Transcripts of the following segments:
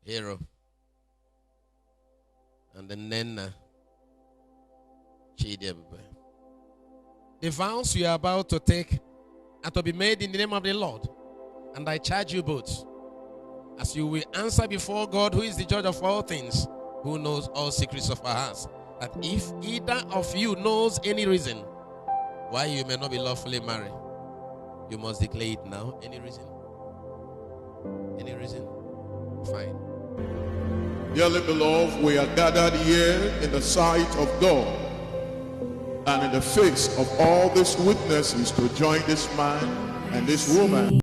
Hero. And the Nena. The vows you are about to take are to be made in the name of the Lord. And I charge you both, as you will answer before God, who is the judge of all things, who knows all secrets of our hearts, that if either of you knows any reason why you may not be lawfully married, you must declare it now. Any reason? Any reason? Fine. Dearly beloved, we are gathered here in the sight of God and in the face of all these witnesses to join this man and this woman.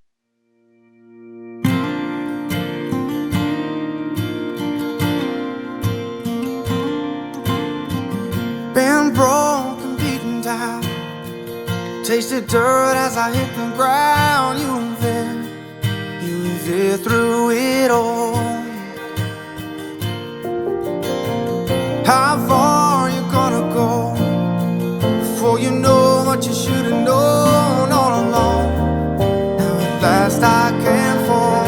Been broken, beaten down, tasted dirt as I hit the ground. You were there through it all. How far you gonna go before you know what you should have known all along? Now at last I can fall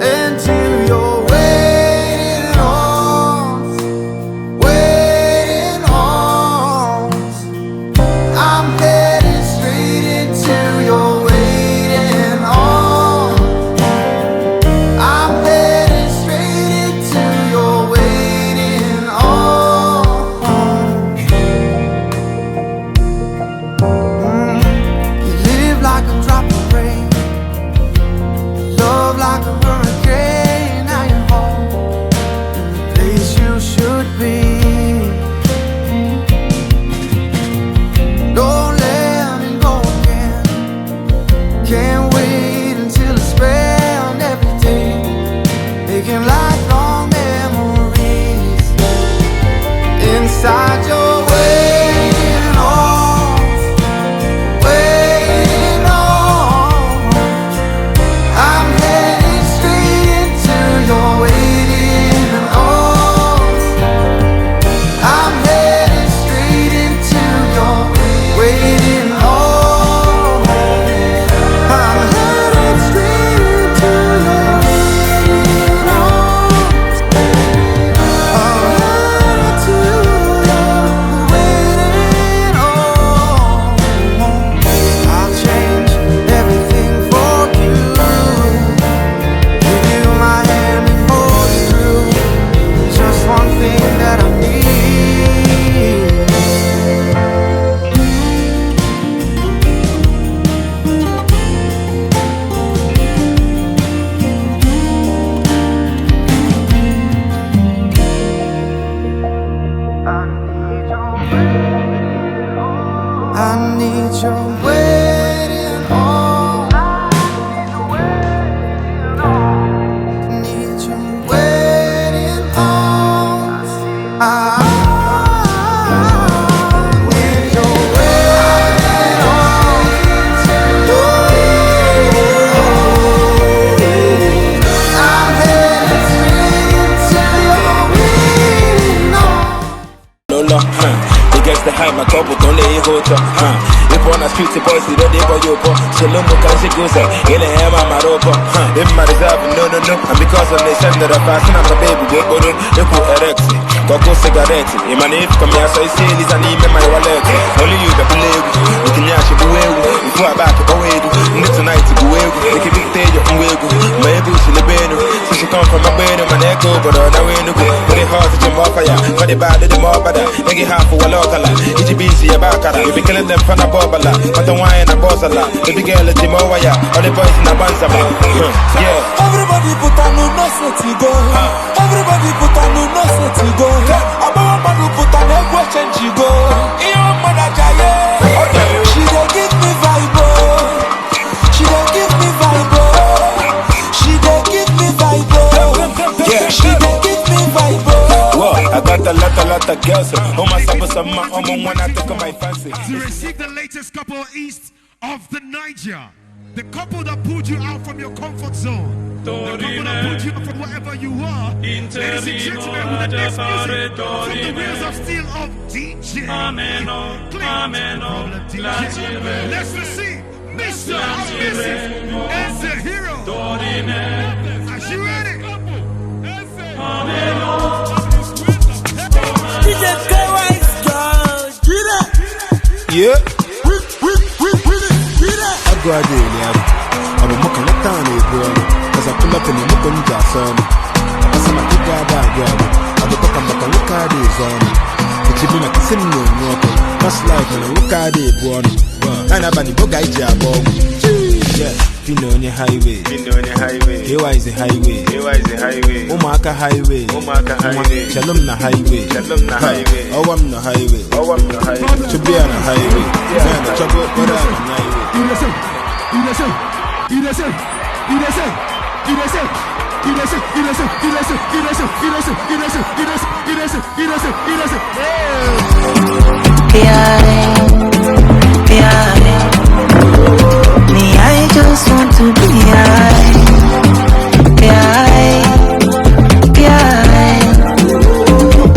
into your waiting arms, waiting arms. I'm headed straight into your waiting arms. I'm headed straight into your waiting arms. You live like a drop of rain, love like a hurricane. Now you're home, in the place you should be. Don't let me go again. Can't wait until I spend every day making lifelong memories inside your waiting arms, waiting arms. I'm headed straight into your waiting arms. I'm headed straight into your waiting arms. I'm headed straight into your waiting arms. I'm headed to your waiting arms. I'll change everything for you. Give you my hand and hold you through. Just one thing that I need. I need your waiting arms. Need your waiting arms. I need your waiting arms. I'm headed straight into your waiting arms. Lola, they get the high, my couple don't let it go to, if on a street, the boys, they don't even you go. So long, can she go, say, in a hammer, my rope, if my reserve, no, and because of the sender of passing up a baby, they go to the put erect, Coco cigarette, in my name, come here, so I say, this and even my wallet. Only you that believe, you can yash it away, before I back away, tonight to go away, they can dictate your own way, my bush in the bed, so she come from my bed, and my echo, but on the way to go, but it hard to jump off fire, but the bad, the more bad, they get half for a local, it's a busy about, you be killing them from a bobala, but the wine a boss a lot, the big girl at Timowaya, all the boys in a banza, yeah. Everybody put on no set to go. Everybody put on no set to go. About man who put on a question to go. Your mother Jaye, she don't give me vibe. She don't give me vibe. She don't give me vibe. Yeah, she don't give me vibe. Whoa, I got a lot of girls. Oh my supper, some one I took on my fancy. To receive the latest couple east of the Niger. The couple that pulled you out from your comfort zone. The couple that pulled you out from wherever you are. Ladies and gentlemen, with the next music from the wheels of steel of DJ. Let's receive Mr. and Mrs. as the hero. Are you ready? Yeah. I go out there, I'm a mock and a town, because I pull up in the mock and gas on. I said, I think I got I'm a book and look at this on. But you been a single walking. That's like when I look at it, one. And I'm a book I jab on. Yeah, you know on your highway. Here is the highway. Omaka highway. Shalom na highway. Oh, I'm the highway. To be on a highway. Yeah, the trouble, but I'm on I just want to be high.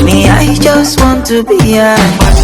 Me, I just want to be high.